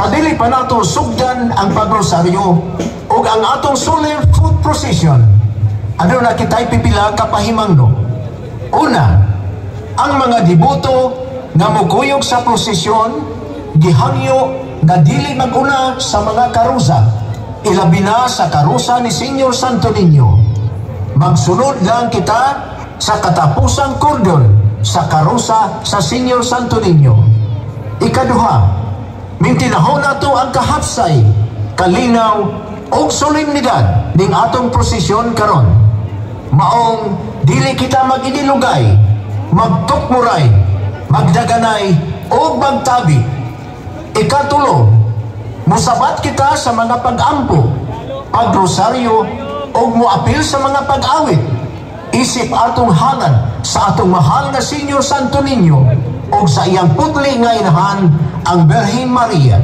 sa dili pa nato sugdan ang pagrosaryo o ang atong solemn foot procession, ano na kita'y pipila kapahimangno. Una, ang mga deboto nga muguyog sa prosesyon gihangyo nga dili maguna sa mga karusa, ilabi na sa karusa ni Senyor Santo Niño. Magsunod lang kita sa katapusang kordon sa karusa sa Senyor Santo Niño. Ikaduha, mintinahon nato ang kahapsay, kalinaw o solemnidad ning atong prosesyon karon. Maong dili kita mag-inilugay, magtukmuray, magdaganay o magtabi. Ikatulo, musabat kita sa mga pag-ampo, pagrosaryo o muapil sa mga pag-awit. Isip atong hangan sa atong mahal na Senyor Santo Niño o sa iyang putli nga inahan ang Birhen Maria.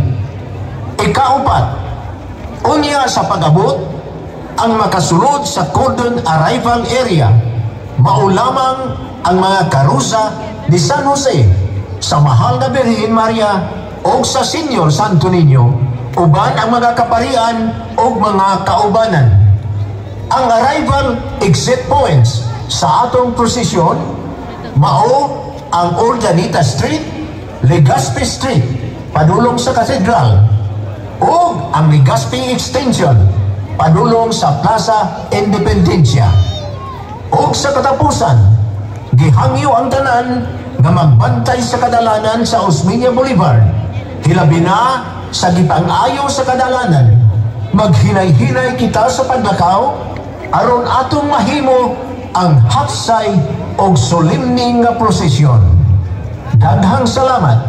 Ikaapat, unya sa pag-abot ang makasulod sa cordon arrival area, maulamang ang mga karusa ni San Jose sa mahal na Birhen Maria o sa Senyor Santo Niño, uban ang mga kaparian o mga kaubanan. Ang arrival exit points sa atong prosesyon mao ang Urdaneta Street, Legazpi Street padulong sa Katedral, o ang Legazpi Extension padulong sa Plaza Independencia. O sa katapusan, gihangyo ang tanan nga magbantay sa kadalanan sa Osmeña Boulevard, hilabi na sa gipang-ayo sa kadalanan. Maghinay-hinay kita sa paglakaw aron atong mahimo ang hapsay o solemne nga prosesyon. Daghang salamat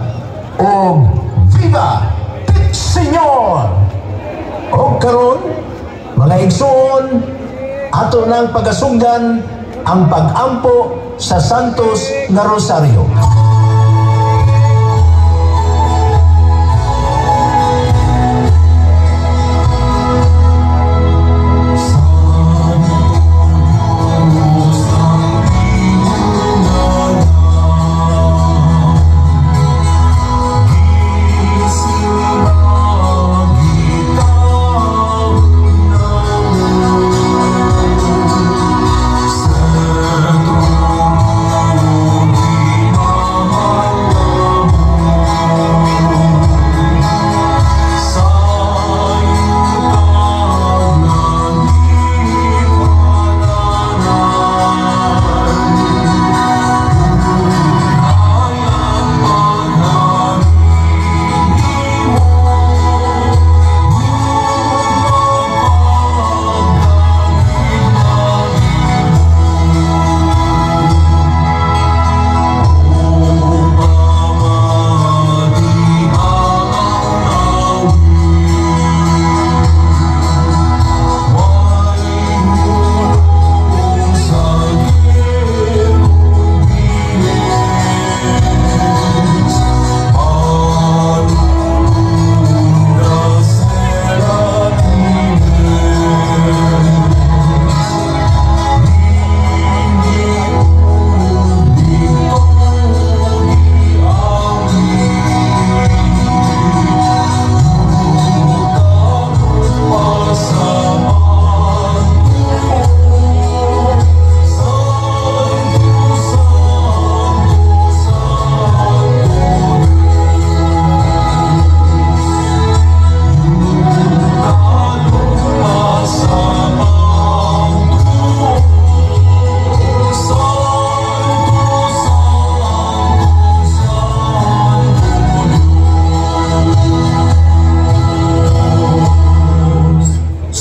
o Viva Pit Senyor! O karon, mga igsoon, ato nang pagasugdan ang pag-ampo sa Santos nga Rosaryo.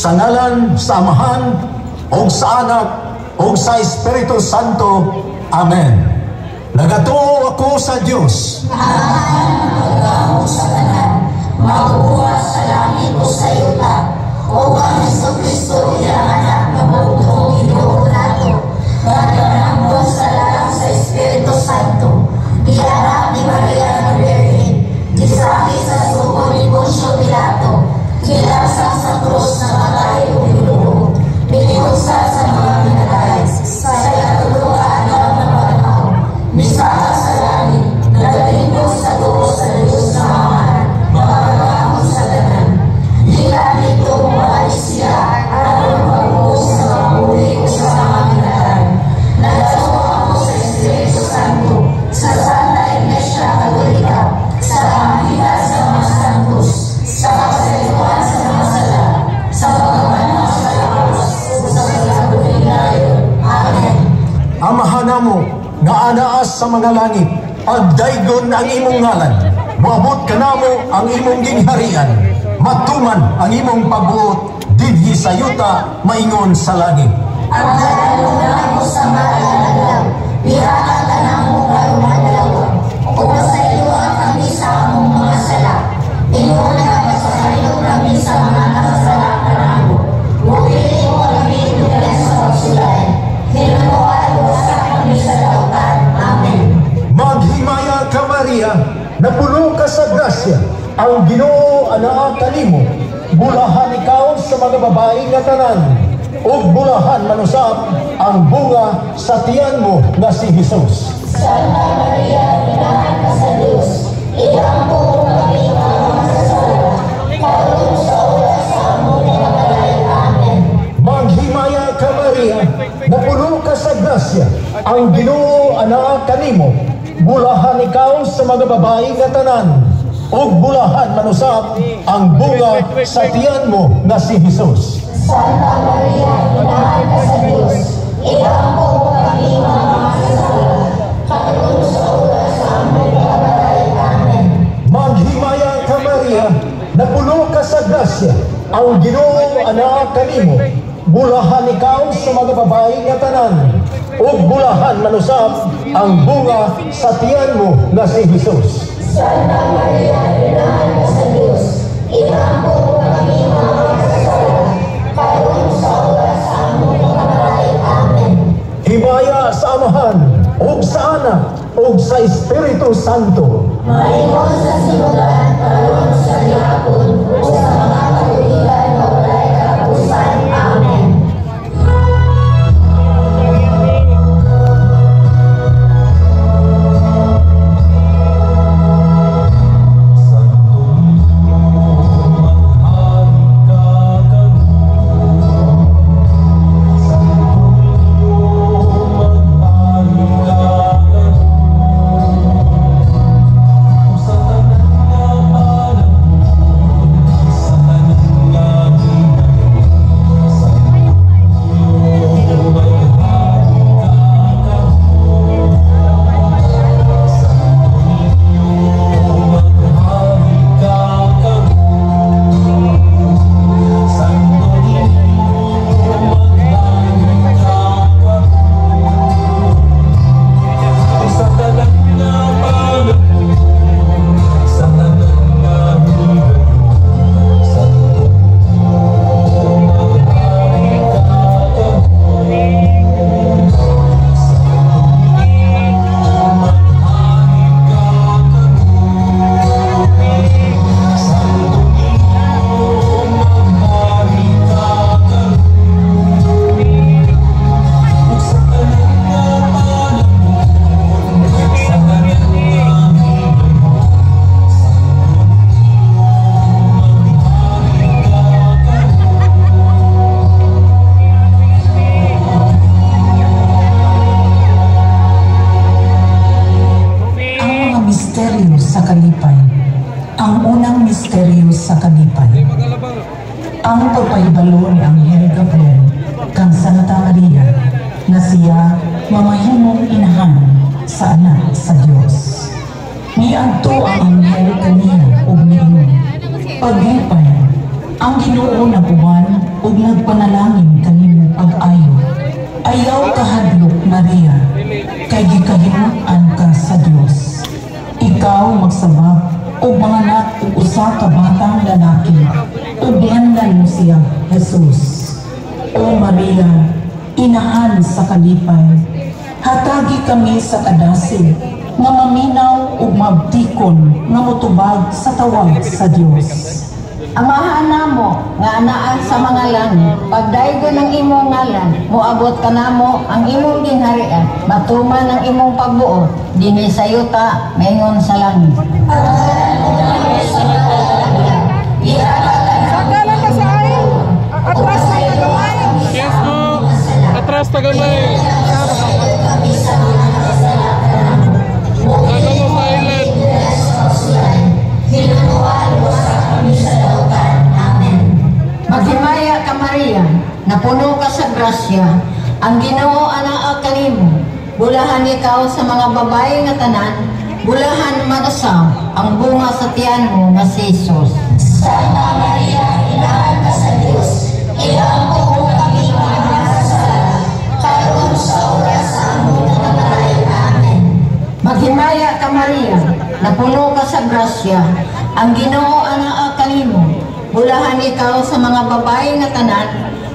Sa ngalan, sa Amahan, o sa Anak, o sa Espiritu Santo. Amen. Nagatuo ako sa Diyos. Mahal sa tanan, mabubuhat sa langit o sa yuta, o ang Jesucristo iyang anak na bugtong Ginoo nato, nagkanambon sa lalang sa Espiritu Santo, iharap ni Maria ng Birhen, gisaki sa suko ni Poncio Pilato, kinasang sa krus na matay o Ginoo, biniusa sa mga minatay, sa ikatuluan ng mga panahon, misaka sa langit, nagalimbog sa tuos sa Diyos na Amahan, makakagamos sa mga langit, pagdaygon ang imong ngalan, moabot kanamo ang imong gingharian, matuman ang imong pagbuot, dinhi sa yuta, maingon sa langit. Ang mo sa malalagaw, bihaka ka na mo karumadalaw, o sa iyo kami sa among mga sala, inuna ka sa iyo kami sa mga nakasalakan namo, bukili mo kami dugan sa pagsulay, hinunuan mo sa kami sa dautan. Amen. Maghimaya ka Maria, napuno ka sa grasya, ang Ginoo anaa kanimo, bulahan ikaw sa mga babae nga tanan, ug bulahan manusap ang bunga sa tiyan mo nga si Jesus. Santa Maria, inahan ka sa Diyos, iampo kami mga masasala, karon sa oras sa among pagkabalay. Amen. Maghimaya ka Maria, napuno ka sa grasya, ang Ginoo anaa kanimo, bulahan ikaw sa mga babae nga tanan, ug bulahan manusap ang bunga sa tiyan mo nga si Jesus. Santa Maria, inahan ka sa Diyos, iampo kami mga masasala, karon sa oras sa among pagkabalay. Amen. Maghimaya ka Maria, napuno ka sa grasya, ang Ginoo anaa kanimo, bulahan ikaw sa mga babae nga tanan, ug bulahan manusap ang bunga sa tiyan mo nga si Jesus. Santa Maria, inahan ka sa Diyos, iampo kami mga masasala, karon sa oras sa among pagkabalay. Amen. Himaya sa Amahan, ug sa Anak, ug sa Espiritu Santo. Maingon sa sinulan, karon sa gihapon, ug sa mga katuigan nga walay katapusan. Amen. Ang pagpahibalo ni Anghel Gabriel kang Santa Maria na siya mamahimong inahan sa anak sa Dios. Niadto ang anghel kaniya ug niingon, paglipay, ang Ginoo na buwan ug nagpanalangin kanimo pag-ayo. Ayaw kahadlok Maria, kay gikahimut-an ka sa Dios. Ikaw magsabak ug manganak ug usa ka batang lalaki, ug giandan mo siya Jesus. O Maria, inahan sa kalipay, hatagi kami sa kadasi, nga maminaw ug mabtikon nga motubag sa tawag sa Dios. Amahan namo nga anaan sa mga langit, pagdaygon ng imong ngalan, moabot ka namo ang imong ginharian, matuman ang imong pagbuot, dinhi sa yuta, maingon sa langit. Sagalan ka sa akin. Atras na tagamay. Yes po. Atras tagamay. Ano mo sa island? Maghimaya ka Maria, napuno ka sa grasya, ang Ginoo anaa kanimo, bulahan ikaw sa mga babae nga tanan, bulahan man usab ang bunga sa tiyan mo nga si Jesus. Santa Maria, inahan ka sa Diyos, iampo mo kami mga makasala, karon sa oras sa among pagkamatay. Amen. Maghimaya ka Maria, napuno ka sa grasya, ang Ginoo anaa kanimo, bulahan ikaw sa mga babae nga tanan,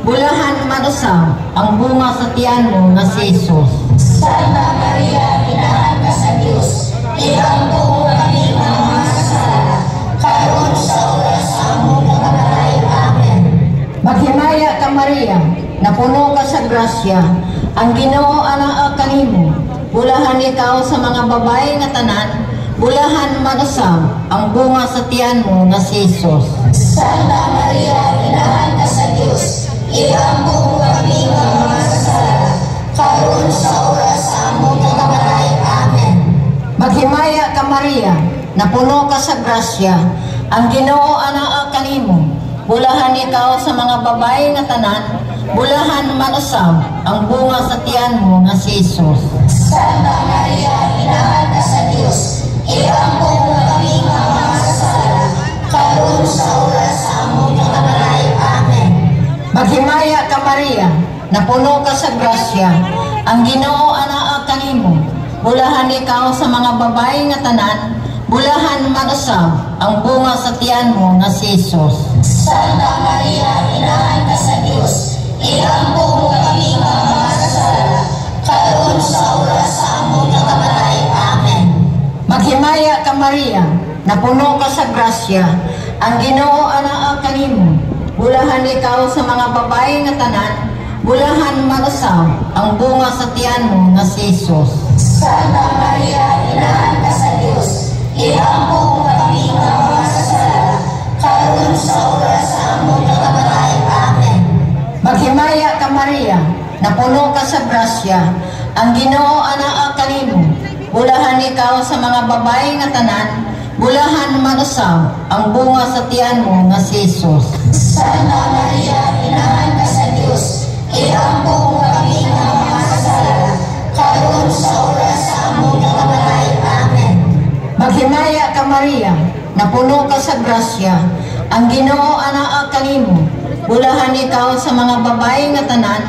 bulahan man usab ang bunga sa tiyan mo nga si Jesus. Santa Maria, inahan ka sa Diyos, iampo mo kami mga makasala, karon sa oras sa among pagkamatay. Amen. Maghimaya ka Maria, napuno ka sa grasya, ang Ginoo anaa kanimo, bulahan ikaw sa mga babae nga tanan, bulahan man usab ang bunga sa tiyan mo nga si Jesus. Santa Maria, inahan ka sa Diyos, iampo mo kami mga makasala, karon sa oras sa among pagkamatay. Amen. Maghimaya ka Maria, napuno ka sa grasya, ang Ginoo anaa kanimo, bulahan ikaw sa mga babae nga tanan, bulahan man usab ang bunga sa tiyan mo nga si Jesus. Santa Maria, inahan ka sa Diyos, iampo mo kami mga makasala, karon sa oras sa among pagkamatay. Amen. Maghimaya ka Maria, napuno ka sa grasya, ang Ginoo anaa kanimo, bulahan ikaw sa mga babae nga tanan, bulahan man usab ang bunga sa tiyan mo nga si Jesus. Santa Maria, inahan ka sa Diyos, iampo mo kami mga makasala, karon sa oras sa among pagkamatay. Amen. Maghimaya ka Maria, napuno ka sa grasya, ang Ginoo anaa kanimo, bulahan ikaw sa mga babae nga tanan, bulahan man usab ang bunga sa tiyan mo nga si Jesus. Santa Maria, inahan ka sa Diyos, iampo mo kami mga makasala, karon sa oras sa among pagkamatay. Amen. Maghimaya ka Maria, napuno ka sa grasya, ang Ginoo anaa kanimo, bulahan ikaw sa mga babae nga tanan, bulahan man usab ang bunga sa tiyan mo nga si Jesus. Santa Maria, inahan ka sa Diyos, iampo mo kami mga makasala, karon sa oras sa among pagkamatay. Amen. Maghimaya ka Maria, napuno ka sa grasya, ang Ginoo anaa kanimo, bulahan ikaw sa mga babae nga tanan,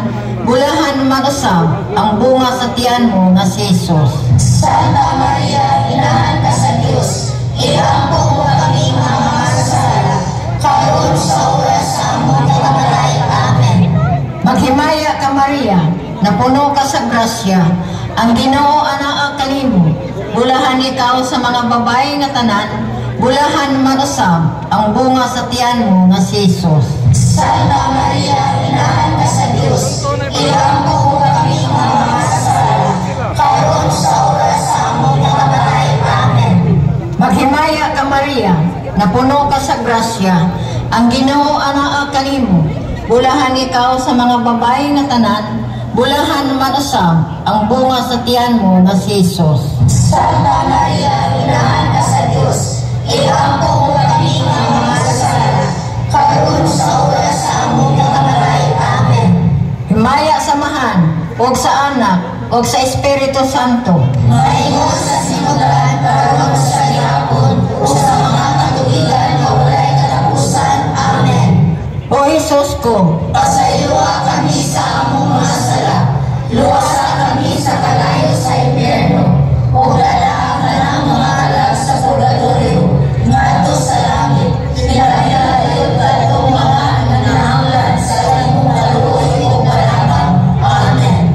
bulahan man usab ang bunga sa tiyan mo nga si Jesus. Santa Maria, inahan ka sa Diyos, iampo mo kami mga makasala, karon sa oras sa among pagkamatay. Amen. Maghimaya ka Maria, napuno ka sa grasya, ang Ginoo anaa kanimo, bulahan ikaw sa mga babae nga tanan, bulahan man usab ang bunga sa tiyan mo nga si Jesus. Santa Maria, inahan ka sa Diyos, iampo mo kami mga makasala, karon sa oras sa among pagkamatay. Amen. Maghimaya ka Maria, napuno ka sa grasya, ang Ginoo anaa kanimo, bulahan ikaw sa mga babae nga tanan, bulahan man usab ang bunga sa tiyan mo nga si Jesus. Santa Maria, inahan ka sa Diyos, iampo mo kami mga makasala, karon sa oras sa among pagkamatay. Amen. Himaya samahan, og sa Anak, og sa Espiritu Santo. Maayos sa sinulan, karon sa gihapon, ug sa mga katuigan nga walay katapusan. Amen. O Jesus ko, Pasayloa kami sa among mga sala, luwasa kami sa kalayo sa impyerno, ug dala ka ng mga alag sa purgatorio, ngadto sa langit, pinagayayod ka itong mga nanahanglan sa imong kaluoy ug palabang. Amen.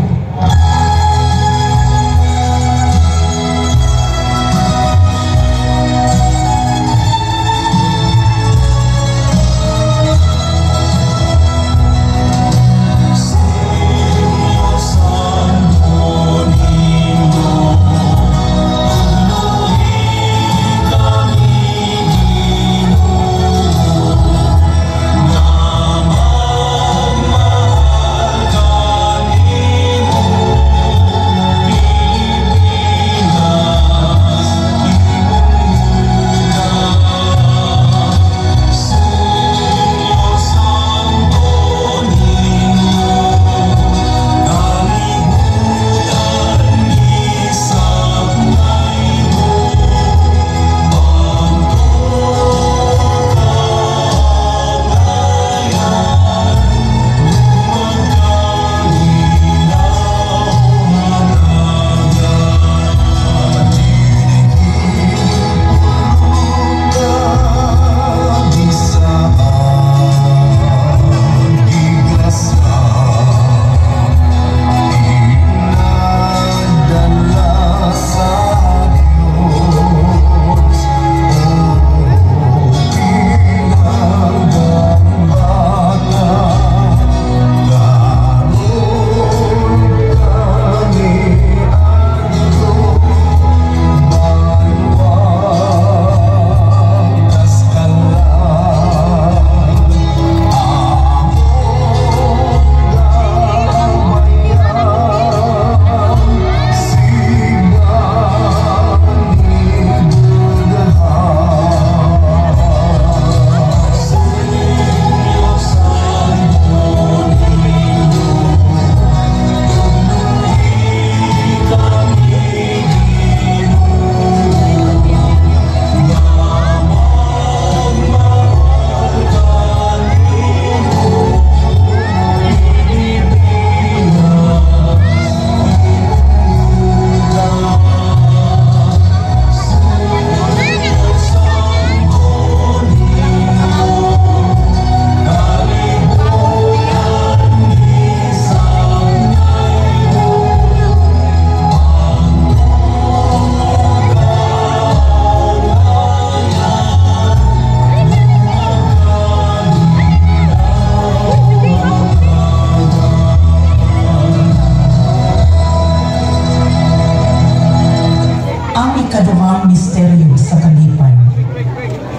Ang ikaduhang misteryo sa kalipay,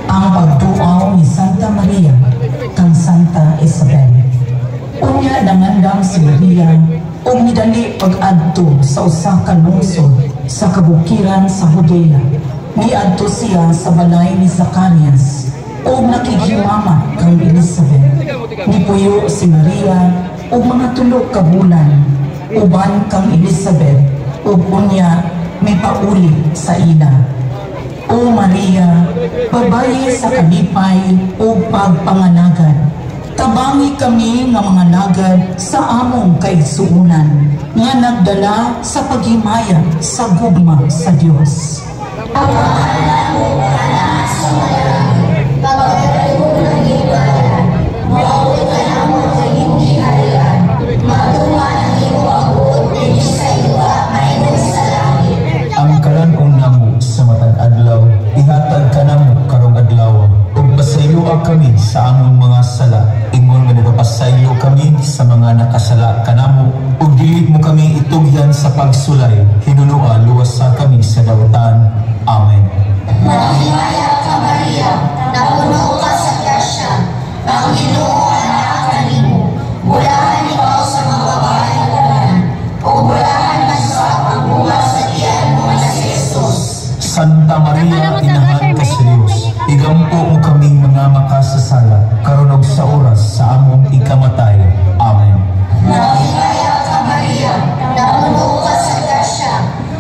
ang pagtuaw ni Santa Maria kang Santa Isabel. Unya nangandam si Maria ug midali pag-adto sa usa ka lungsod sa kabukiran sa Judea. Miadto siya sa balay ni Zacarias ug nakighimamat kang Elizabeth. Nipuyo si Maria ug mga 3 ka bulan uban kang Elizabeth ug unya may pauli sa ila. O Maria, babaye sa kalipay o pagpanganagan, tabangi kami nga mga lagad sa among kaigsuunan, nga nagdala sa paghimaya sa gugma sa Dios. Ang mga anak mo anak sa malangit, pagkakay mo ng ibayan, maawit ka na mo sa iyong hiharian, matuman ang iyong abot, din sa iyo mainom sa langit. Ang kalan-ong namo sa matag adlaw, ihatag ka namo karong adlaw. Ug pasayloa kami sa among mga sala, ingon nga nagapasaylo kami sa mga nakasala kanamo. Ug dili mo kami itugyan sa pagsulay, hinunua luwasa kami sa dawtan. Amen. Mahimaya ka Maria, napuno ka sa grasya, ang Ginoo anak kanimo, bulahan ikaw sa mga babae tanan, o bulahan man sa pagbunga sa tiyan mo na si Jesus. Santa Maria, inahan ka sa Diyos, igampo mo kaming mga makasasala, karon ug sa oras sa among ikamatay. Amen. Mahimaya ka Maria, napuno ka sa grasya,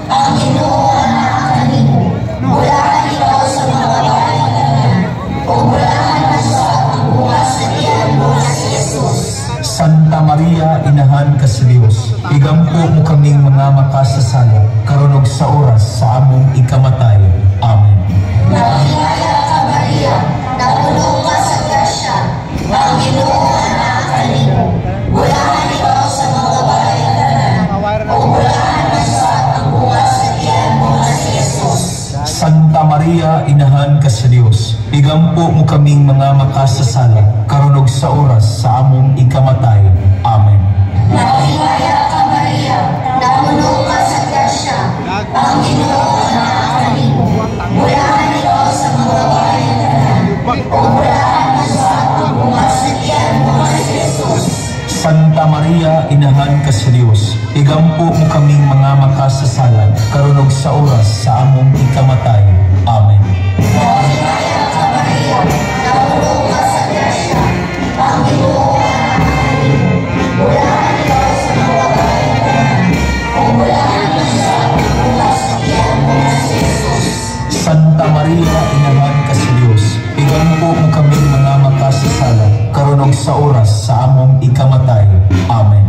ang Ginoo anak kanimo, bulahan ikaw sa mga babae tanan, o bulahan man sa pagbunga sa tiyan mo na si Jesus. Santa Maria, inahan ka sa Diyos, igampo mo kaming mga makasasala, karon ug sa oras sa among ikamatay. Amen. Mahimaya ka Maria, napuno ka sa grasya, ang Ginoo anak kanimo, bulahan ikaw sa mga babae tanan, o bulahan man sa pagbunga sa tiyan mo na si Jesus. Santa Maria, inahan ka sa Diyos, igampo mo kaming mga makasasala, karon ug sa oras sa among ikamatay. Amen. Mahimaya ka Maria, napuno ka sa grasya, ang Ginoo anak kanimo, bulahan ikaw sa mga babae tanan, o bulahan man sa pagbunga sa tiyan mo na si Jesus. Santa Maria, inahan ka sa Diyos, igampo mo kaming mga makasasala, karon ug sa oras sa among ikamatay. Amen. Mahimaya ka Maria, napuno ka sa grasya, ang Ginoo anak kanimo, bulahan ikaw sa mga babae tanan, o bulahan man sa pagbunga sa tiyan mo na si Jesus. Santa Maria, inahan ka sa Diyos, igampo mo kaming mga makasasala, karon ug sa oras sa among ikamatay. Amen.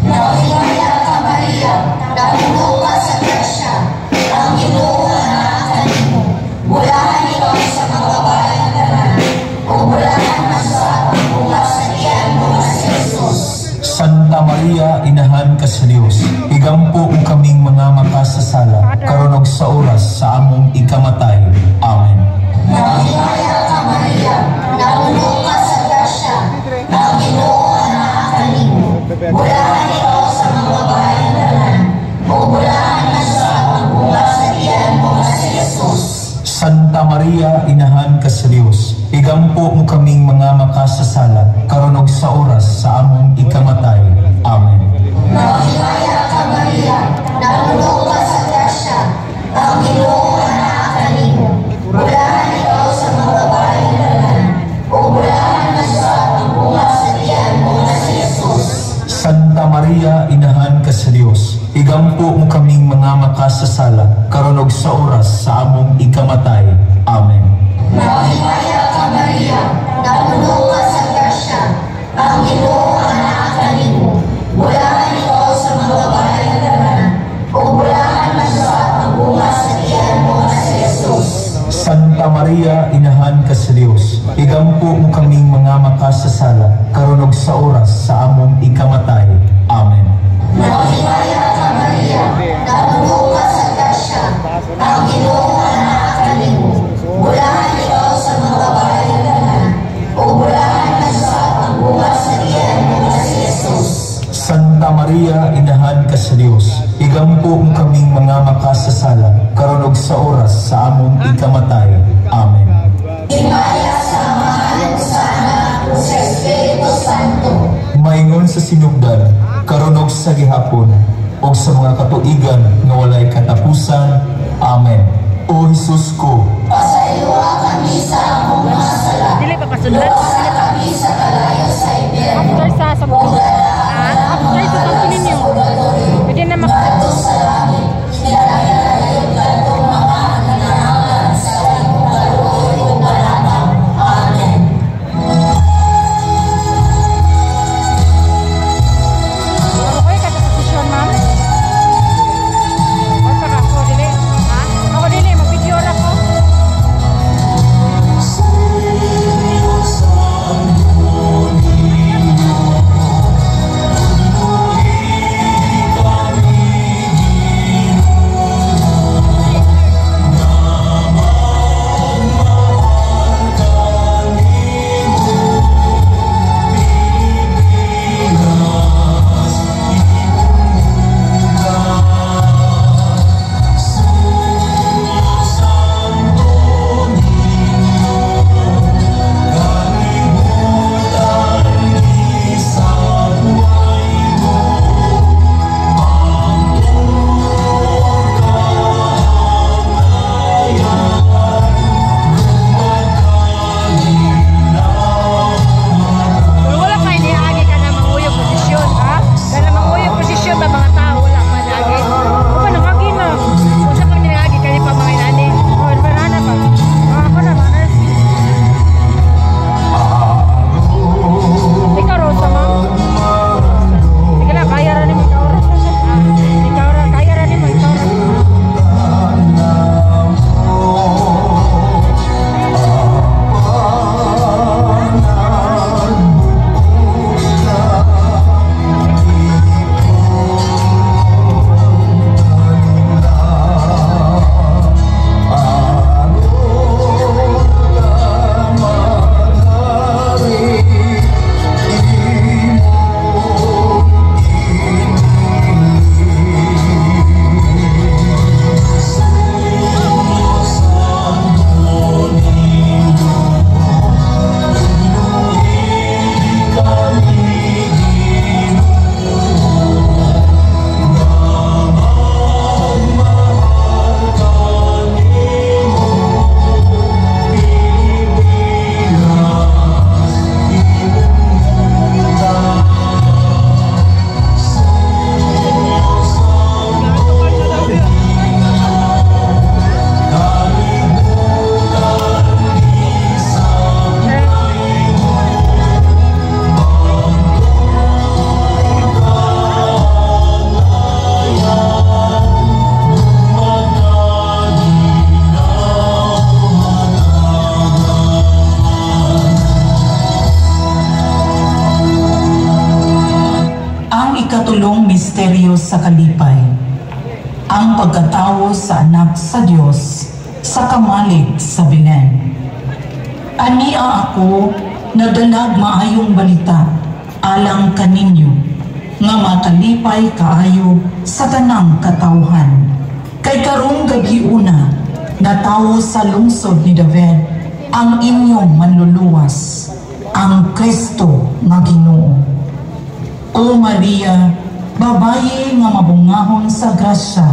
Mahimaya ka Maria, napuno ka sa grasya, ang Ginoo anak kanimo, bulahan ikaw sa mga babae tanan, o bulahan man sa pagbunga sa tiyan mo na si Jesus. Santa Maria, inahan ka sa Diyos, igampo mo kaming mga makasasala, karon ug sa oras sa among ikamatay. Amen. Mahimaya ka Maria, napuno ka sa grasya, ang Ginoo anak kanimo, bulahan ikaw sa mga babae tanan, o bulahan man sa pagbunga sa tiyan mo na si Jesus. Santa Maria, inahan ka sa Diyos, igampo mo kaming mga makasasala, karon ug sa oras sa among ikamatay. Amen. Mahimaya ka Maria, napuno ka sa grasya, ang Ginoo anak kanimo, bulahan ikaw sa mga babae tanan, o bulahan man sa pagbunga sa tiyan mo na si Jesus. Santa Maria, inahan ka sa Diyos, igampo mo kaming mga makasasala, karon ug sa oras sa among ikamatay. Amen. Mahimaya ka Maria, napuno ka sa grasya, ang Ginoo anak kanimo, bulahan ikaw sa mga babae tanan, o bulahan man sa pagbunga sa tiyan mo na si Jesus. Santa Maria, inahan ka sa Diyos, igampo mo kaming mga makasasala, karon ug sa oras sa among ikamatay. Amen. Mahimaya ka Maria, napuno ka sa grasya, ang Ginoo anak kanimo, bulahan ikaw sa mga babae tanan, o bulahan man sa pagbunga sa tiyan mo na si Jesus. Santa Maria, inahan ka sa Diyos, igampo mo kaming mga makasasala, karon ug sa sa among ikamatay. Amen. Himaya samahan sa Anak sa Espiritu Santo. Maingon sa sinugdan, karon ug sa gihapon, ug sa mga katuigan nga walay katapusan. Amen. O Jesus ko, Pasayloa kami sa among mga sala. Dili pa pasunod. Luwasa kami sa kalayo sa impyerno. After sa sabon. After sa sabon ninyo. Pwede na Bato sa langit, kinalayo kadtong mga nananagan sa imong kaluoy ug balakang. Amen. Okay ka sa posisyon, ma'am? Okay para ako, dili. Ha? Ako dili, mag-video ako. Ikatulong misteryo sa kalipay, ang pagkatao sa anak sa Diyos sa kamalig sa Belen. Ania ako nadalag maayong balita alang kaninyo nga makalipay kaayo sa tanang katawhan. Kay karong gabi una natawo sa lungsod ni David ang inyong manluluwas, ang Kristo nga Ginoo. O Maria, babaye nga mabungahon sa grasya,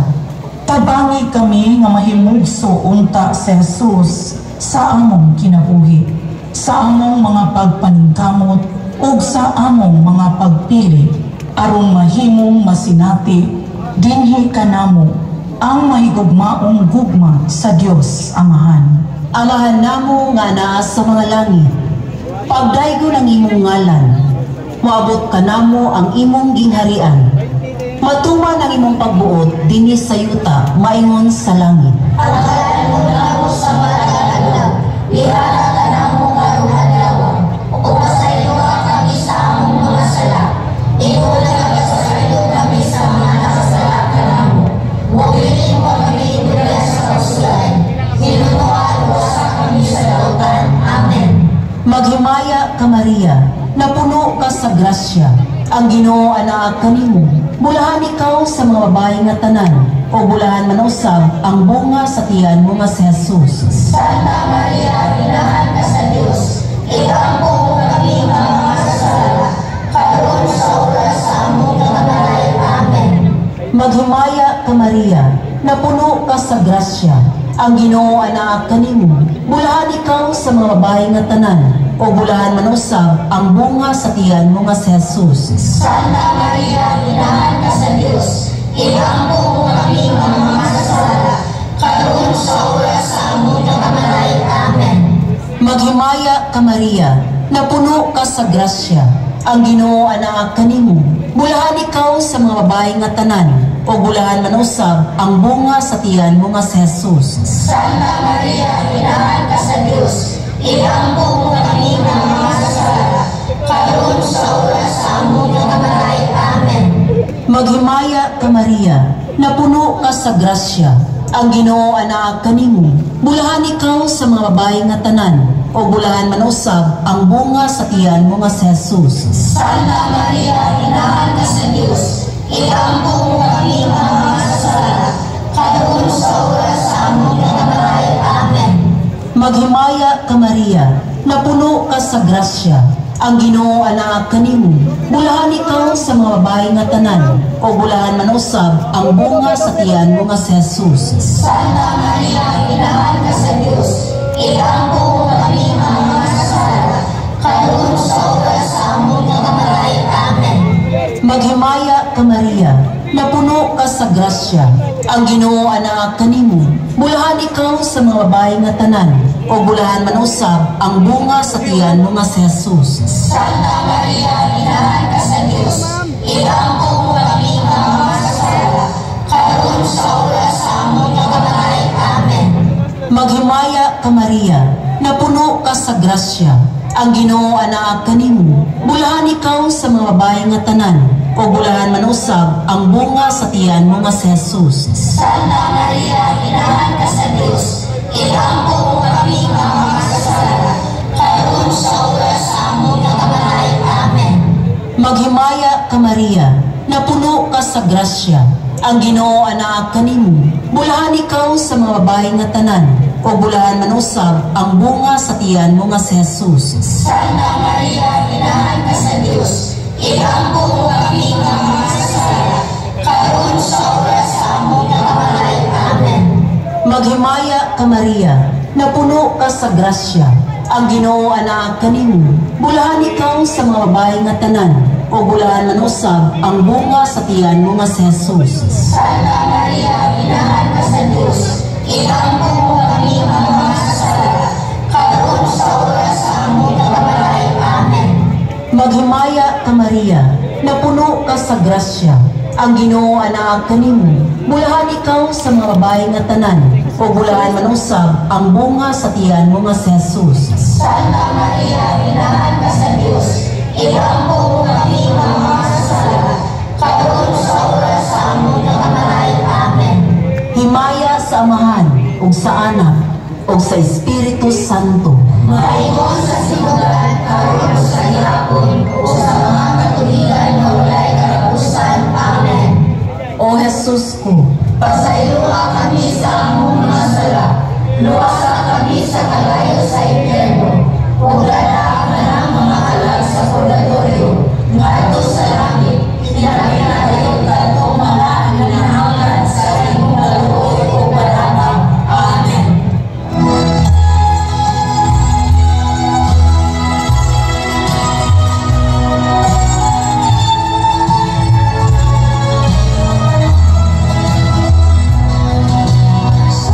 tabangi kami nga mahimugso unta sa Jesus sa among kinabuhi, sa among mga pagpaningkamot ug sa among mga pagpili, aron mahimong masinati dinhi kanamo ang mahigugmaong gugma sa Dios Amahan. Amahan namo nga naa sa mga langit, pagdaygo ng imong ngalan, moabot kanamo ang imong gingharian. Matuman ang imong pagbuot dinhi sa yuta maingon sa langit. Pagkalan mo namo sa matag-adlaw, ihana ka namo karong adlaw. O pasayloa kami sa among mga sala. Inguna kami sa saylo kami sa mga nakasala kanamo. Mugilin mo kami ibigay sa kausulan. Hinunuan mo sa kami sa dautan. Amen. Maghimaya ka Maria, napuno ka sa grasya. Ang Ginoo anaa kanimo. Bulahan ikaw sa mga babae nga tanan. o bulahan man usab ang bunga sa tiyan mo nga si Jesus. Santa Maria, inahan ka sa Diyos, iampo mo kami mga masasala, karon sa oras sa among pagkamatay. Amen. Maghimaya ka Maria, napuno ka sa grasya, ang Ginoo anak kanimo. Bulahan ikaw sa mga babae nga tanan, o bulahan man usab ang bunga sa tiyan mo nga si Jesus. Santa Maria, inahan ka sa Diyos, iampo mo kami mga masasala, karon sa oras sa among pagkamatay. Amen. Maghimaya ka Maria, napuno ka sa grasya, ang Ginoo anak kanimo. Bulahan ikaw sa mga babae nga tanan, o bulahan man usab ang bunga sa tiyan mo nga si Jesus. Santa Maria, inahan ka sa Diyos, iampo mo kami mga masasala, karon sa oras sa among pagkamatay. Amen. Maghimaya ka Maria, napuno ka sa grasya, ang Ginoo anak kanimo. Bulahan ikaw sa mga babae nga tanan, o bulahan man usab ang bunga sa tiyan mo nga si Jesus. Santa Maria, inahan ka sa Diyos, iampo mo kami mga masasala, karon sa oras sa among pagkamatay. Amen. Maghimaya ka Maria, napuno ka sa grasya, ang Ginoo anak kanimo. Bulahan ikaw sa mga babae nga tanan, o bulahan man usab ang bunga sa tiyan mo nga si Jesus. Santa Maria, inahan ka sa Diyos, iampo mo kami mga masasala, karon sa oras sa among pagkamatay. Amen. Maghimaya ka Maria, napuno ka sa grasya, ang Ginoo anak kanimo. Bulahan ikaw sa mga babae nga tanan, o bulahan man usab ang bunga sa tiyan mo nga si Jesus. Santa Maria, inahan ka sa Diyos, iampo mo kami mga masasala, karon sa oras sa among pagkamatay. Amen. Maghimaya ka Maria, napuno ka sa grasya, ang Ginoo anak kanimo. Bulahan ikaw sa mga babae nga tanan, o bulahan man usab ang bunga sa tiyan mo nga si Jesus. Santa Maria, inahan ka sa Diyos, iampo mo kami mga masasala, karon sa oras sa among pagkamatay. Amen. Maghimaya ka Maria, napuno ka sa grasya, ang Ginoo anak kanimo. Bulahan ikaw sa mga babae nga tanan, o bulahan man usab ang bunga sa tiyan mo nga si Jesus. Santa Maria, inahan ka sa Diyos, iampo mo kami mga masasala, karon sa oras sa among pagkamatay. Amen. Maghimaya ka Maria, napuno ka sa grasya, ang Ginoo anak kanimo. Bulahan ikaw sa mga babae nga tanan, o bulahan man usab ang bunga sa tiyan mo nga si Jesus. Santa Maria, inahan ka sa Diyos, iampo mo kami mga masasala, karon sa oras sa among pagkamatay. Amen. Maghimaya ka Maria, napuno ka sa grasya, ang Ginoo anak kanimo. Bulahan ikaw sa mga babae nga tanan, o bulahan man usab ang bunga sa tiyan mo nga si Jesus. Santa Maria, inahan ka sa Diyos, iampo mo kami mga masasala, karon sa oras sa among pagkamatay. Amen. Himaya sa Amahan, ug sa Anak, ug sa Espiritu Santo. Maayos sa sinugan, karon sa gihapon, o sa mga katuligan na walay katapusan. Amen. O Jesus ko, Pasayloa kami sa among mga sala, luwasa kami sa kalayo sa impyerno, ug dala ka ng mga alag sa purgatorio, ngadto sa langit, pinapinayon kadtong mga nanananglan sa imong kaluoy ug palabang. Amen. Sa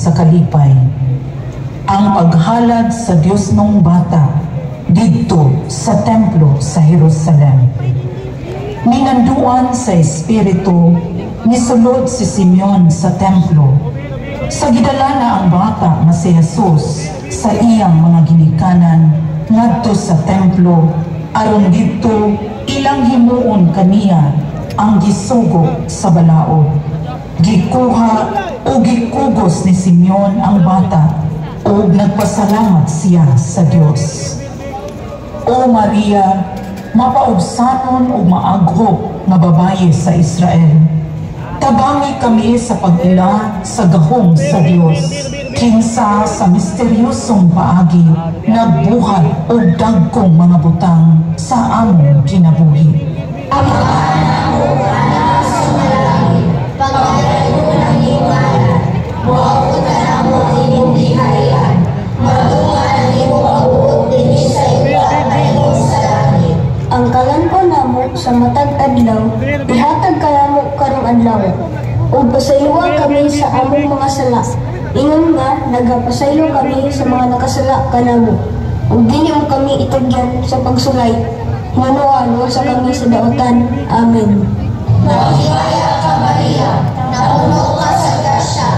sa kalipay. Ang paghalad sa Dios nung bata didto sa templo sa Jerusalem. Minanduan sa Espiritu, nisulod si Simeon sa templo. Sa gidala na ang bata nga si Jesus sa iyang mga ginikanan ngadto sa templo, aron didto ilang himuon kaniya ang gisugo sa balaod. Gikuha o gikugos ni Simeon ang bata o nagpasalamat siya sa Dios. O Maria, mapaubsanon o maaghop nga babaye sa Israel, tabangi kami sa pag-ila sa gahom sa Dios, kinsa sa misteryosong paagi nagbuhat o dagkong mga butang sa among kinabuhi. Ang kalanko namo sa matag adlaw, ihatag kanamo karong adlaw. Ug pasayloa kami sa among mga sala. Ingon nga nagapasaylo kami sa mga nakasala kanamo. Ug dili mo kami itagyan sa pagsulay. Ngano sa kami sa daotan. Amen. Maghimaya ka Maria, napuno ka sa grasya,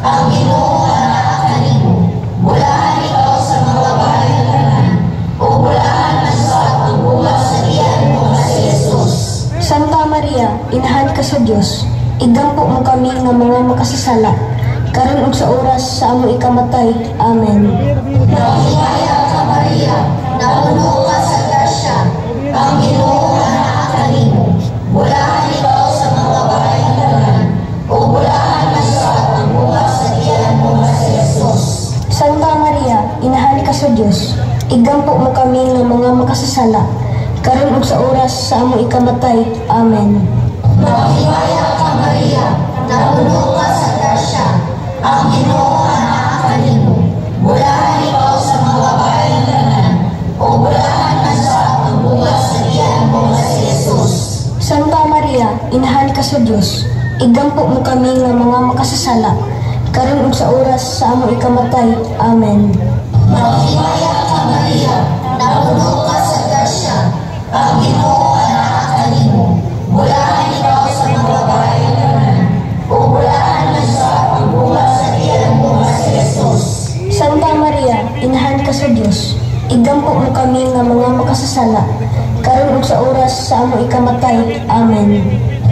ang Ginoo naa kanimo. Bulahan ikaw sa mga babae tanan, ug bulahan man sa ang bunga sa tiyan mo nga si Jesus. Santa Maria, inahan ka sa Dios. Igampo mo kami nga mga makasasala, karon ug sa oras sa among ikamatay. Amen. Maghimaya ka Maria, napuno ka sa grasya, ang Ginoo naa kanimo. Bulahan ikaw sa mga babae tanan, ug bulahan man sa ang bunga sa tiyan mo nga si Jesus. Santa Maria, inahan ka sa Dios. Igampo mo kami nga mga makasasala, karon ug sa oras sa among ikamatay. Amen. Maghimaya ka Maria, napuno ka sa grasya, ang Ginoo naa kanimo. Bulahan ikaw sa mga babae tanan, ug bulahan man sa ang bunga sa tiyan mo nga si Jesus. Santa Maria, inahan ka sa Dios. Igampo mo kami nga mga makasasala, karon ug sa oras sa among ikamatay. Amen. Maghimaya ka Maria, napuno ka sa grasya, ang Ginoo naa kanimo. Bulahan ikaw sa mga babae tanan, ug bulahan man sa ang bunga sa tiyan mo nga si Jesus. Santa Maria, inahan ka sa Dios. Igampo mo kami nga mga makasasala, karon ug sa oras sa among ikamatay. Amen.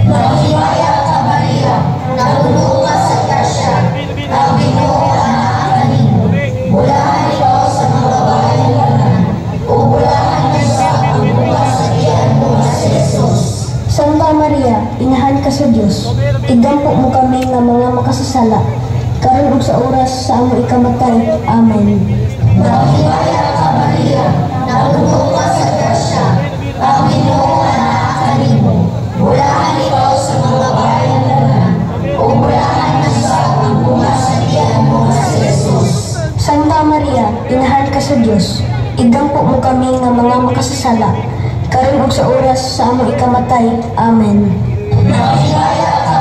Maghimaya ka Maria, napuno ka sa grasya, ang Ginoo naa kanimo. Bulahan ikaw sa mga babae tanan, ug bulahan man sa ang bunga sa tiyan mo nga si Jesus. Santa Maria, inahan ka sa Dios. Igampo mo kami nga mga makasasala, karon ug sa oras sa among ikamatay. Amen. Maghimaya ka Maria, napuno ka sa grasya, ang Ginoo naa kanimo. Bulahan ikaw sa mga babae tanan, ug bulahan man sa ang bunga sa tiyan mo nga si Jesus. Santa Maria, inahan ka sa Dios. Igampo mo kami nga mga makasasala, karon ug sa oras sa among ikamatay. Amen. Maghimaya ka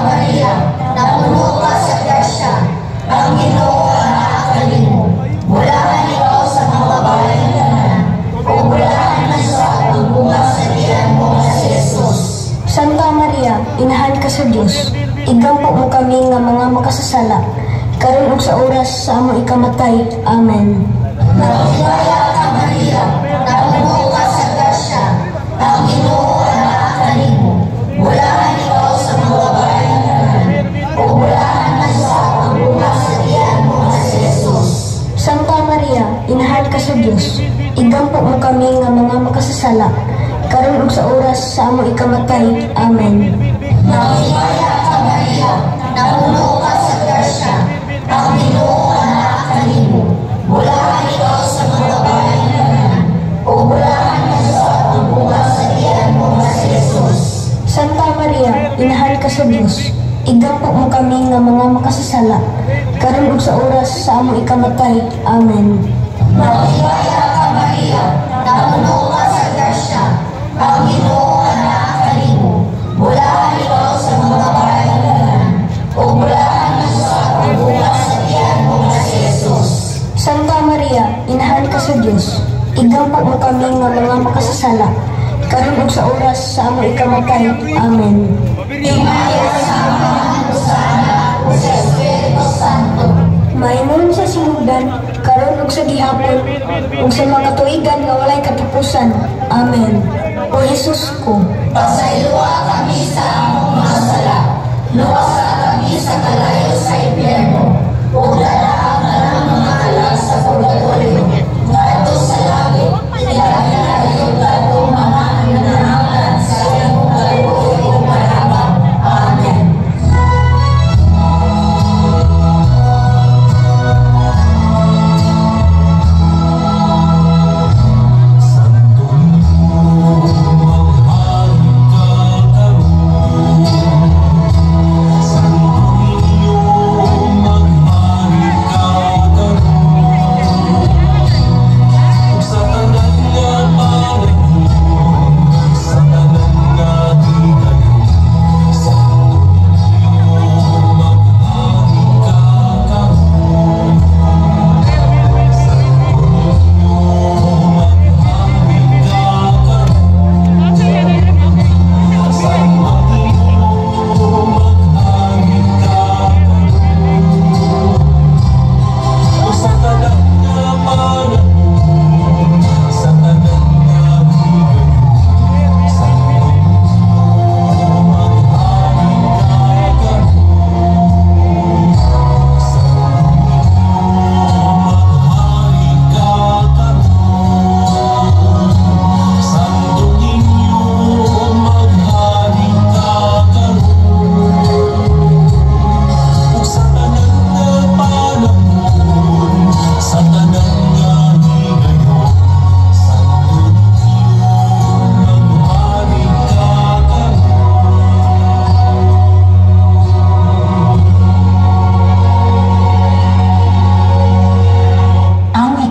Maria, napuno ka sa grasya, ang Ginoo naa kanimo. Bulahan ikaw sa mga babae tanan, ug bulahan man sa ang bunga sa tiyan mo nga si Jesus. Santa Maria, inahan ka sa Dios. Igampo mo kami nga mga makasasala, karon ug sa oras sa among ikamatay. Amen. Maghimaya ka Maria, napuno ka sa grasya, ang Ginoo naa kanimo. Bulahan ikaw sa mga babae tanan, ug bulahan man sa ang bunga sa tiyan mo nga si Jesus. Santa Maria, inahan ka sa Dios. Igampo mo kami nga mga makasasala, karon ug sa oras sa among ikamatay. Amen. Maghimaya ka Maria, napuno ka sa grasya, ang Ginoo naa kanimo. Bulahan ikaw sa mga babae tanan, ug bulahan man sa ang bunga sa tiyan mo nga si Jesus. Santa Maria, inahan ka sa Dios. Igampo mo kami nga mga makasasala, karon ug sa oras sa among ikamatay. Amen. Maghimaya ka Maria, napuno ka sa grasya, ang Ginoo naa kanimo. Bulahan ikaw sa mga babae tanan, ug bulahan man sa ang bunga sa tiyan mo sa oras sa among ikamatay. Amen. Himaya sa Ama, o sa Anak, o sa Espiritu Santo. Maingon sa sinugdan, karon ug sa gihapon, ug sa mga tuigan nga walay katapusan. Amen. O Jesus ko, Pasayloa kami sa among mga sala. Luwasa kami sa kalayo sa impyerno. Ug dala ang mga alak sa purgatorio. Ngadto sa langit, ilayo kadto mga nanananglan sa imong kaluoy ug marabang. Amen.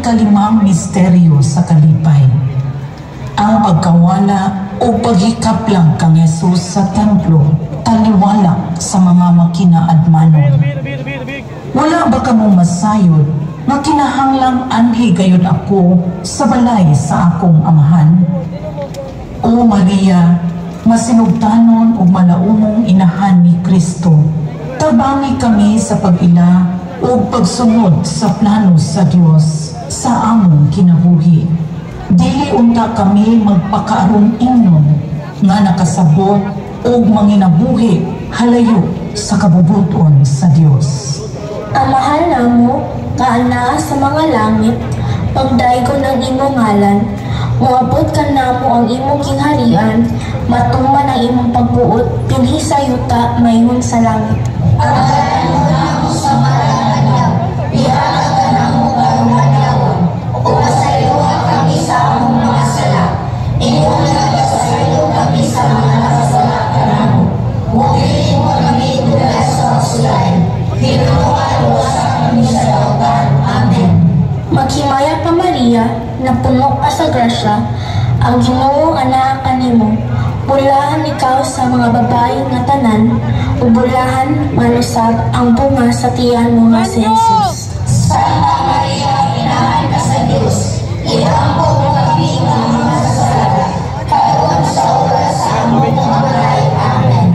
Ikalimang misteryo sa kalipay, ang pagkawala o paghikaplang kang Jesus sa templo, taliwala sa mga makinaadmanon. Wala ba kamo masayod nga kinahanglang anhi gayud ako sa balay sa akong amahan? O Maria, masinugtanon ug malaumong inahan ni Kristo, tabangi kami sa pag-ila o pagsunod sa plano sa Dios sa among kinabuhi. Dili unta kami magpakaarong ingnon nga nakasabot o manginabuhi halayo sa kabubuton sa Dios. ang mahal namo nga ana sa mga langit, pagdaygon ang imong ngalan, muabot ka namo ang imong kingharian, matuman ang imong pagbuot, pinhi sa yuta mayroon sa langit. Pagkalan mo namo sa marangadyaw, ihatag ka namo karumadyawan, o pasayloa kami sa among mga sala. Ingon nga pasaylo kami sa mga nakasala ka namo. Huwagin mo kami mula sa kasulayan. Hinunuan mo sa kami sa dautan. Amen. Maghimaya ka Maria, na puno ka sa grasya, ang Ginoo anak kanimo. Bulahan ikaw sa mga babae nga tanan, ubulahan manusab ang bunga sa tiyan mo nga si Jesus. Santa Maria, inahan ka sa Diyos. Ihampo mo kami ng mga sasala. Karon sa oras sa among pagkamatay. Amen.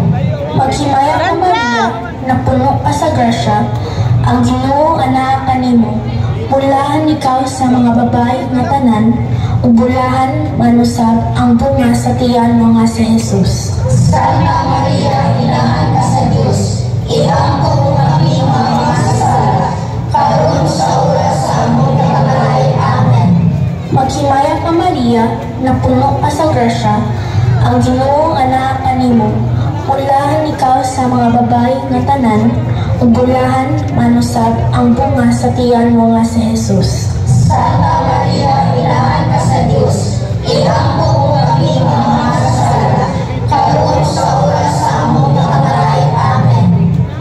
Maghimaya ka Maria, na puno ka sa grasya, ang Ginoo anak kanimo. Bulahan ikaw sa mga babae nga tanan, ubulahan manusab ang bunga sa tiyan mo nga si Jesus. Santa Maria, inahan ka sa Diyos. Ihampo mo kami ng mga sasala. Karon sa oras sa among pagkamatay. Amen. Maghimaya ka Maria, na puno ka sa grasya, ang Ginoo anak kanimo. Bulahan ikaw sa mga babae nga tanan, ubulahan manusab ang bunga sa tiyan mo nga si Jesus. Santa Maria, inahan ka sa Diyos. Ihampo mo kami ng mga sasala. Karon sa oras sa among pagkamatay. Amen.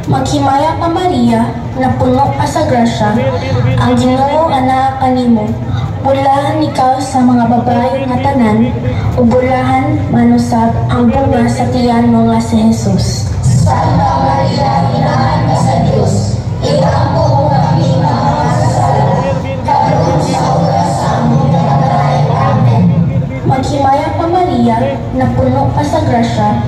Maghimaya ka Maria, na puno ka sa grasya, ang Ginoo anak kanimo. Bulahan ikaw sa mga babae nga tanan, ubulahan manusab ang bunga sa tiyan mo nga si Jesus. Santa Maria, inahan ka sa Diyos. Ihampo mo kami ng mga sasala. Karon sa oras sa among pagkamatay. Amen. Maghimaya ka Maria, Maria, na puno ka sa grasya,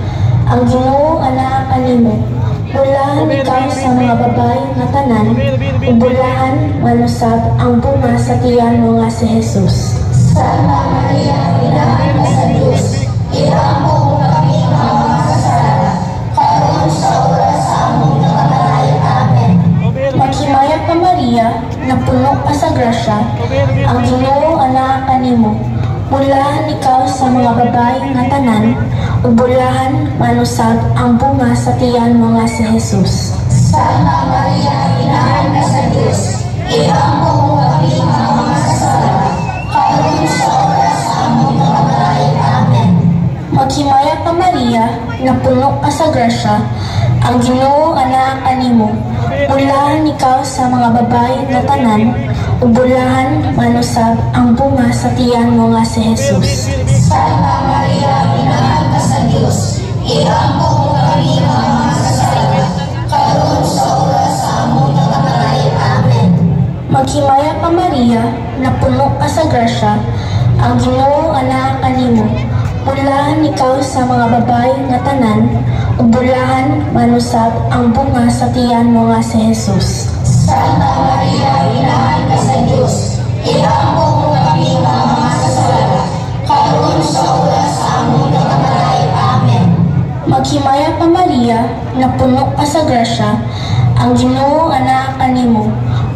ang Ginoo anak kanimo. Bulahan ikaw sa mga babae nga tanan, ug bulahan manusab ang bunga sa tiyan mo nga si Jesus. Santa Maria, inahan ka sa Diyos, iampo mo kami mga makasasala, karon sa oras sa among pagkamatay. Amen. Maghimaya ka Maria, na puno ka sa grasya, ang Ginoo anak kanimo. Bulahan ikaw sa mga babae nga tanan, ug bulahan manusab ang bunga sa tiyan mo nga si Jesus. Santa Maria, inahan ka sa Diyos, iampo mo kami mga makasasala, karon sa oras sa among pagkamatay. Amen. Maghimaya ka Maria, na puno ka sa grasya, ang Ginoo anak kanimo. Bulahan ikaw sa mga babae nga tanan, ug bulahan manusab ang bunga sa tiyan mo nga si Jesus. Santa Maria, inahan ka sa Diyos, iampo mo kami mga makasasala, karon sa oras sa among pagkamatay. Amen. Maghimaya ka Maria, na puno ka sa grasya, ang Ginoo anak kanimo. Bulahan ikaw sa mga babae nga tanan, ug bulahan manusab ang bunga sa tiyan mo nga si Jesus. Santa Maria, inahan ka sa Diyos, iampo mo kami mga makasasala, karon sa oras sa among pagkamatay. Amen. Maghimaya ka Maria, na puno ka sa grasya, ang Ginoo anak kanimo.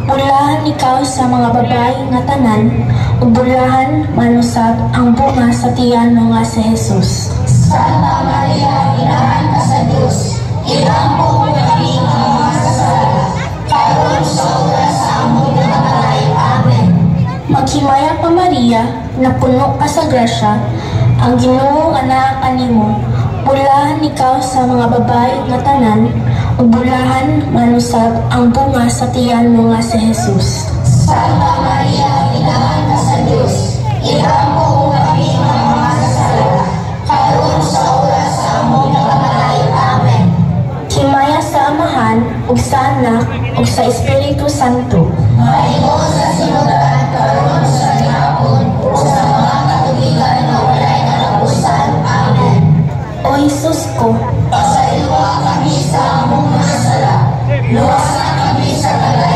Bulahan ikaw sa mga babae nga tanan, ug bulahan manusab ang bunga sa tiyan mo nga si Jesus. Santa Maria, inahan ka sa Diyos, iampo mo kami mga makasasala, karon sa oras sa among pagkamatay. Amen. Maghimaya ka Maria, na puno ka sa grasya, ang Ginoo anak kanimo. Bulahan ikaw sa mga babae nga tanan, ug bulahan manusab ang bunga sa tiyan mo nga si Jesus. Santa Maria, inahan ka sa Diyos, iampo mo kami mga makasasala, karon sa oras sa among pagkamatay. Amen. Himaya sa Amahan, ug sa Anak, ug sa Espiritu Santo. Mahimo sa sinudan, karon sa gihapon, sa mga katuligan na walay katapusan. Amen. O Jesus ko, Pasayloa kami sa among mga sala, luwasan kami sa kalan